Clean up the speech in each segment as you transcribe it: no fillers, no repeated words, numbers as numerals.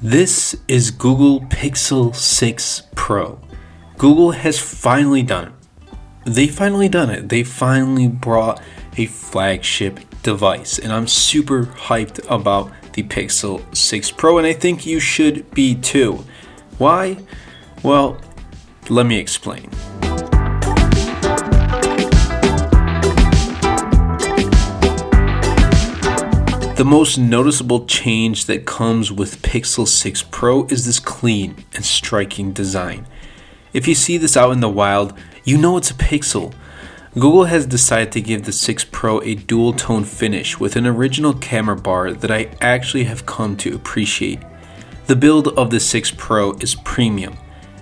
This is Google Pixel 6 Pro. Google has finally done it. They finally brought a flagship device, and I'm super hyped about the Pixel 6 Pro, and I think you should be too. Why? Well, let me explain. The most noticeable change that comes with Pixel 6 Pro is this clean and striking design. If you see this out in the wild, you know it's a Pixel. Google has decided to give the 6 Pro a dual tone finish with an original camera bar that I actually have come to appreciate. The build of the 6 Pro is premium.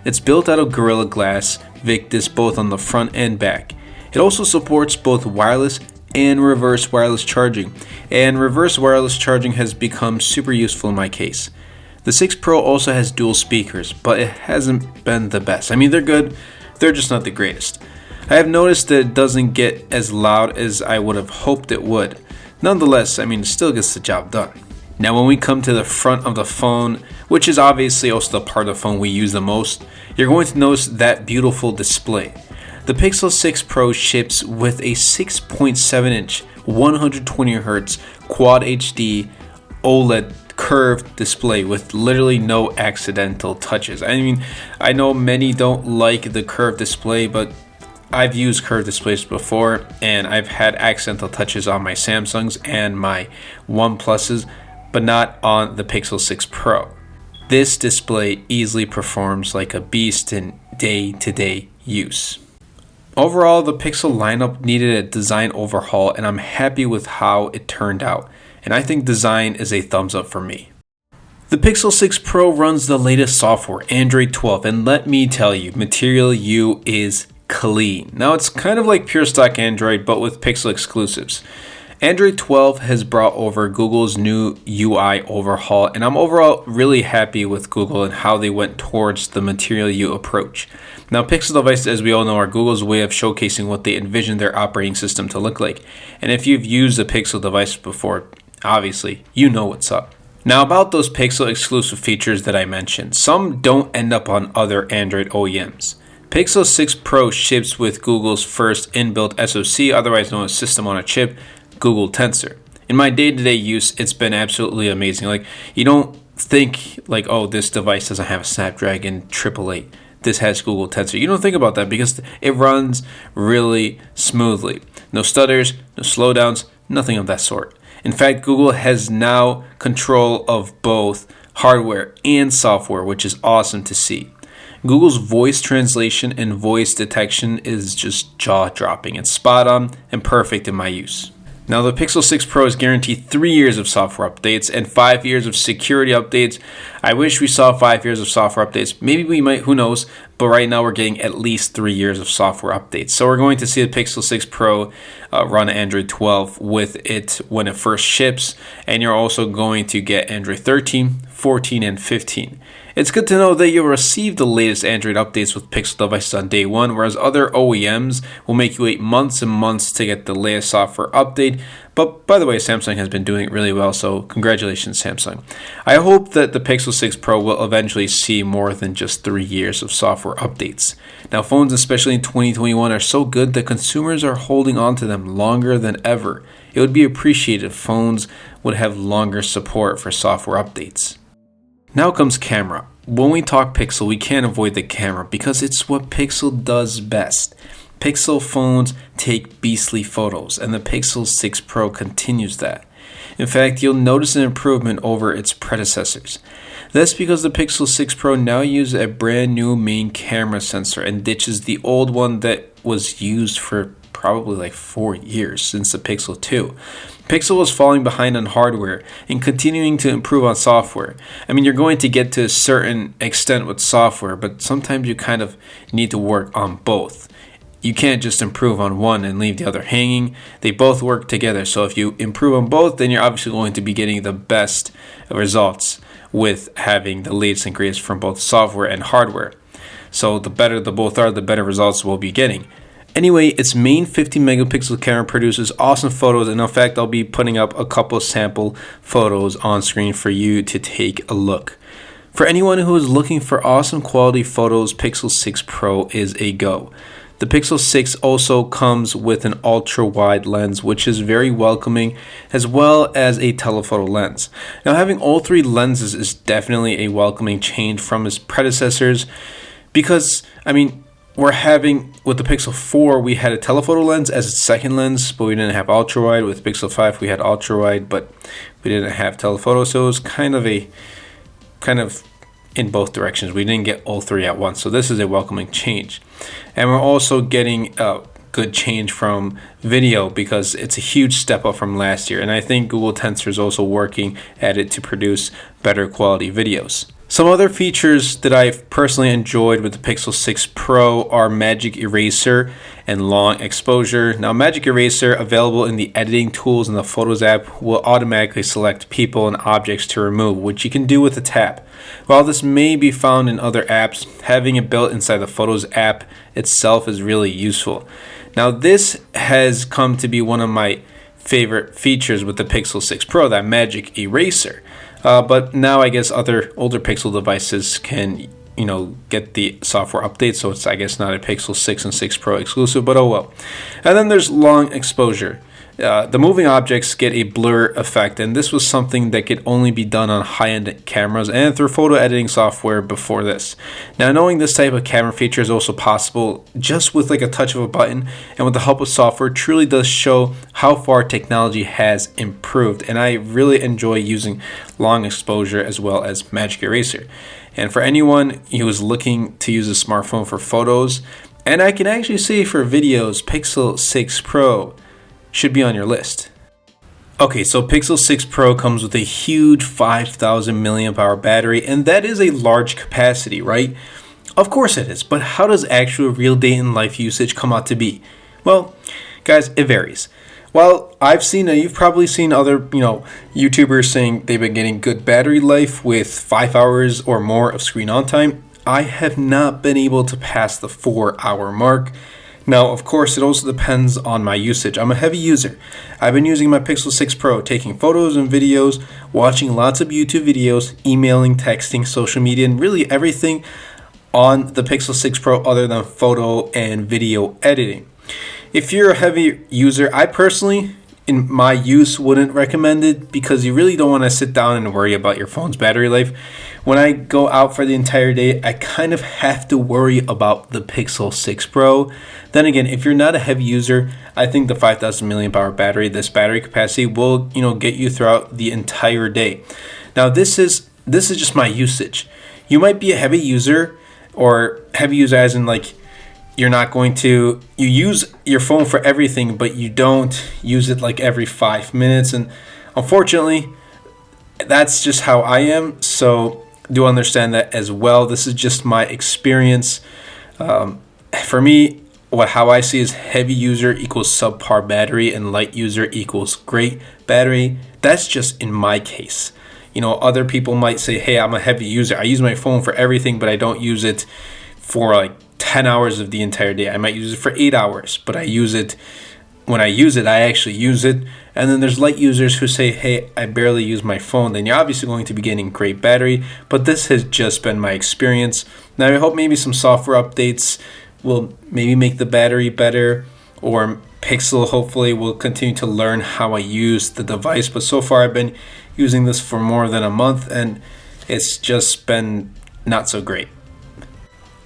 It's built out of Gorilla Glass Victus both on the front and back. It also supports both wireless and reverse wireless charging, and reverse wireless charging has become super useful in my case. The 6 Pro also has dual speakers, but it hasn't been the best. I mean, they're good, they're just not the greatest. I have noticed that it doesn't get as loud as I would have hoped it would. Nonetheless, it still gets the job done. Now when we come to the front of the phone, which is obviously also the part of the phone we use the most, you're going to notice that beautiful display. The Pixel 6 Pro ships with a 6.7-inch 120Hz Quad HD OLED curved display with literally no accidental touches. I know many don't like the curved display, but I've used curved displays before, and I've had accidental touches on my Samsungs and my OnePluses, but not on the Pixel 6 Pro. This display easily performs like a beast in day-to-day use. Overall, the Pixel lineup needed a design overhaul, and I'm happy with how it turned out, and I think design is a thumbs up for me. The Pixel 6 Pro runs the latest software, Android 12, and let me tell you, Material U is clean. Now it's kind of like pure stock Android, but with Pixel exclusives. Android 12 has brought over Google's new UI overhaul, and I'm overall really happy with Google and how they went towards the Material U approach. Now, Pixel devices, as we all know, are Google's way of showcasing what they envision their operating system to look like. And if you've used a Pixel device before, obviously, you know what's up. Now, about those Pixel exclusive features that I mentioned, some don't end up on other Android OEMs. Pixel 6 Pro ships with Google's first inbuilt SoC, otherwise known as System on a Chip, Google Tensor. In my day-to-day use, it's been absolutely amazing. You don't think oh, this device doesn't have a Snapdragon 888. This has Google Tensor. You don't think about that because it runs really smoothly. No stutters, no slowdowns, nothing of that sort. In fact, Google has now control of both hardware and software, which is awesome to see. Google's voice translation and voice detection is just jaw-dropping. It's spot on and perfect in my use. Now, the Pixel 6 Pro is guaranteed 3 years of software updates and 5 years of security updates. I wish we saw 5 years of software updates. Maybe we might, who knows? But right now we're getting at least 3 years of software updates. So we're going to see the Pixel 6 Pro run Android 12 with it when it first ships. And you're also going to get Android 13, 14, and 15. It's good to know that you'll receive the latest Android updates with Pixel devices on day one, whereas other OEMs will make you wait months and months to get the latest software update. But by the way, Samsung has been doing it really well, so congratulations, Samsung. I hope that the Pixel 6 Pro will eventually see more than just 3 years of software updates. Now, phones, especially in 2021, are so good that consumers are holding on to them longer than ever. It would be appreciated if phones would have longer support for software updates. Now comes camera. When we talk Pixel, we can't avoid the camera because it's what Pixel does best. Pixel phones take beastly photos, and the Pixel 6 Pro continues that. In fact, you'll notice an improvement over its predecessors. That's because the Pixel 6 Pro now uses a brand new main camera sensor and ditches the old one that was used for probably 4 years since the Pixel 2. Pixel was falling behind on hardware and continuing to improve on software. You're going to get to a certain extent with software, but sometimes you kind of need to work on both. You can't just improve on one and leave the other hanging. They both work together. So if you improve on both, then you're obviously going to be getting the best results with having the latest and greatest from both software and hardware. So the better the both are, the better results we'll be getting. Anyway, its main 50 megapixel camera produces awesome photos, and in fact, I'll be putting up a couple sample photos on screen for you to take a look. For anyone who is looking for awesome quality photos, Pixel 6 Pro is a go. The Pixel 6 also comes with an ultra-wide lens, which is very welcoming, as well as a telephoto lens. Now, having all three lenses is definitely a welcoming change from its predecessors, because, with the Pixel 4, we had a telephoto lens as its second lens, but we didn't have ultra-wide. With Pixel 5, we had ultra-wide, but we didn't have telephoto, so it was kind of in both directions. We didn't get all three at once, so this is a welcoming change. And we're also getting a good change from video, because it's a huge step up from last year, and I think Google Tensor is also working at it to produce better quality videos. Some other features that I've personally enjoyed with the Pixel 6 Pro are Magic Eraser and Long Exposure. Now, Magic Eraser, available in the editing tools in the Photos app, will automatically select people and objects to remove, which you can do with a tap. While this may be found in other apps, having it built inside the Photos app itself is really useful. Now, this has come to be one of my favorite features with the Pixel 6 Pro, that Magic Eraser. But now I guess other older Pixel devices can, get the software update, so it's, I guess, not a Pixel 6 and 6 Pro exclusive, but oh well. And then there's Long Exposure. The moving objects get a blur effect, and this was something that could only be done on high-end cameras and through photo editing software before this. Now, knowing this type of camera feature is also possible just with like a touch of a button, and with the help of software, truly does show how far technology has improved, and I really enjoy using Long Exposure as well as Magic Eraser. And for anyone who is looking to use a smartphone for photos, and I can actually say for videos, Pixel 6 Pro should be on your list. Okay, so Pixel 6 Pro comes with a huge 5,000 milliamp hour battery, and that is a large capacity, right? Of course it is, but how does actual real day in life usage come out to be? Well, guys, it varies. Well, you've probably seen other, YouTubers saying they've been getting good battery life with 5 hours or more of screen on time. I have not been able to pass the 4-hour mark. Now, of course, it also depends on my usage. I'm a heavy user. I've been using my Pixel 6 Pro, taking photos and videos, watching lots of YouTube videos, emailing, texting, social media, and really everything on the Pixel 6 Pro other than photo and video editing. If you're a heavy user, I personally, in my use, wouldn't recommend it, because you really don't want to sit down and worry about your phone's battery life. When I go out for the entire day, I kind of have to worry about the Pixel 6 Pro. Then again, if you're not a heavy user, I think the 5,000 milliamp hour battery, this battery capacity will, get you throughout the entire day. Now, this is just my usage. You might be a heavy user, or heavy user as in like you use your phone for everything, but you don't use it like every 5 minutes. And unfortunately, that's just how I am. So do understand that as well. This is just my experience. For me, how I see is heavy user equals subpar battery, and light user equals great battery. That's just in my case. Other people might say, hey, I'm a heavy user. I use my phone for everything, but I don't use it for like 10 hours of the entire day. I might use it for 8 hours, but when I use it, I actually use it. And then there's light users who say, hey, I barely use my phone. Then you're obviously going to be getting great battery, but this has just been my experience. Now, I hope maybe some software updates will maybe make the battery better, or Pixel hopefully will continue to learn how I use the device. But so far, I've been using this for more than a month, and it's just been not so great.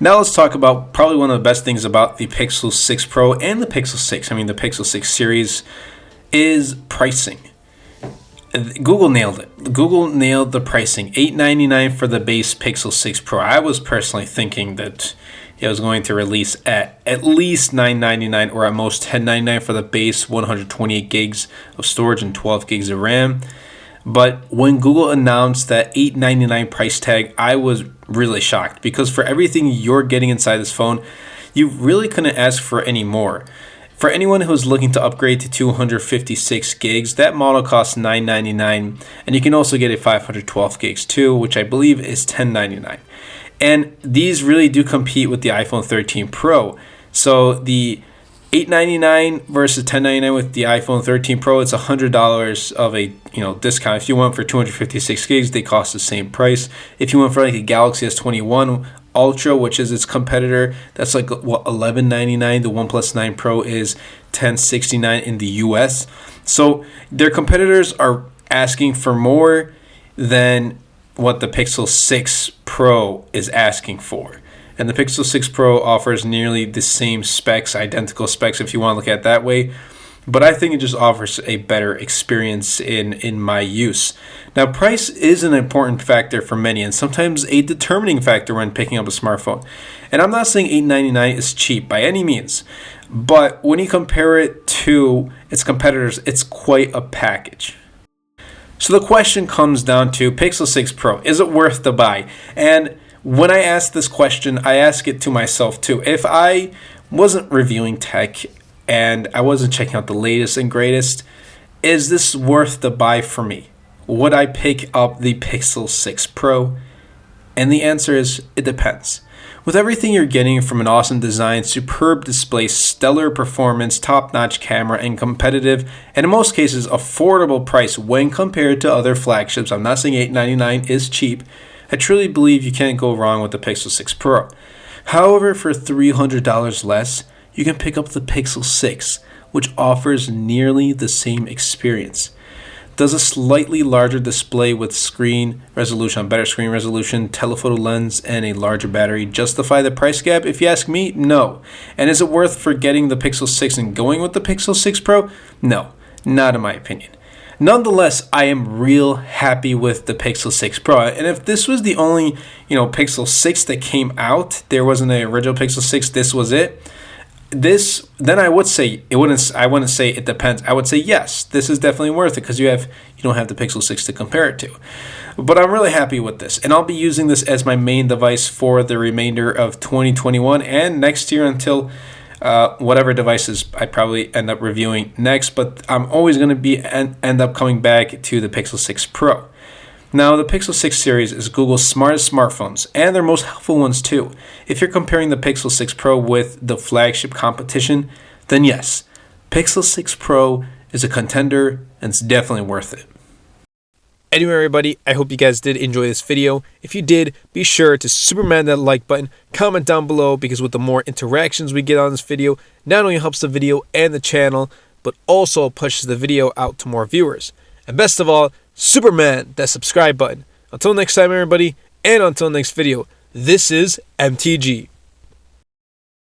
Now let's talk about probably one of the best things about the Pixel 6 Pro and the Pixel 6, the Pixel 6 series, is pricing. Google nailed it. Google nailed the pricing. $899 for the base Pixel 6 Pro. I was personally thinking that it was going to release at least $999 or at most $1099 for the base 128 gigs of storage and 12 gigs of RAM. But when Google announced that $899 price tag, I was really shocked, because for everything you're getting inside this phone, you really couldn't ask for any more. For anyone who's looking to upgrade to 256 gigs, that model costs $999, and you can also get a 512 gigs too, which I believe is $1099. And these really do compete with the iPhone 13 Pro. So the $899 versus $1099 with the iPhone 13 Pro. It's $100 of a discount. If you went for 256 gigs, they cost the same price. If you went for like a Galaxy S21 Ultra, which is its competitor, that's like what, $1199. The OnePlus 9 Pro is $1069 in the US. So their competitors are asking for more than what the Pixel 6 Pro is asking for. And the Pixel 6 Pro offers nearly the same specs, identical specs if you want to look at it that way. But I think it just offers a better experience in my use. Now, price is an important factor for many and sometimes a determining factor when picking up a smartphone. And I'm not saying $899 is cheap by any means. But when you compare it to its competitors, it's quite a package. So the question comes down to Pixel 6 Pro. Is it worth the buy? And when I ask this question, I ask it to myself too. If I wasn't reviewing tech and I wasn't checking out the latest and greatest, is this worth the buy for me? Would I pick up the Pixel 6 Pro? And the answer is, it depends. With everything you're getting from an awesome design, superb display, stellar performance, top-notch camera, and competitive, and in most cases, affordable price when compared to other flagships, I'm not saying $899 is cheap, I truly believe you can't go wrong with the Pixel 6 Pro. However, for $300 less, you can pick up the Pixel 6, which offers nearly the same experience. Does a slightly larger display with better screen resolution, telephoto lens, and a larger battery justify the price gap? If you ask me, no. And is it worth forgetting the Pixel 6 and going with the Pixel 6 Pro? No, not in my opinion. Nonetheless, I am real happy with the Pixel 6 Pro. And if this was the only, Pixel 6 that came out, there wasn't an original Pixel 6, this was it. Then I would say I wouldn't say it depends. I would say yes, this is definitely worth it because you don't have the Pixel 6 to compare it to. But I'm really happy with this, and I'll be using this as my main device for the remainder of 2021 and next year until whatever devices I probably end up reviewing next. But I'm always going to end up coming back to the Pixel 6 Pro. Now, the Pixel 6 series is Google's smartest smartphones, and their most helpful ones too. If you're comparing the Pixel 6 Pro with the flagship competition, then yes, Pixel 6 Pro is a contender, and it's definitely worth it. Anyway, everybody, I hope you guys did enjoy this video. If you did, be sure to superman that like button, comment down below, because with the more interactions we get on this video, not only helps the video and the channel, but also pushes the video out to more viewers. And best of all, superman that subscribe button. Until next time, everybody, and until next video, this is MTG.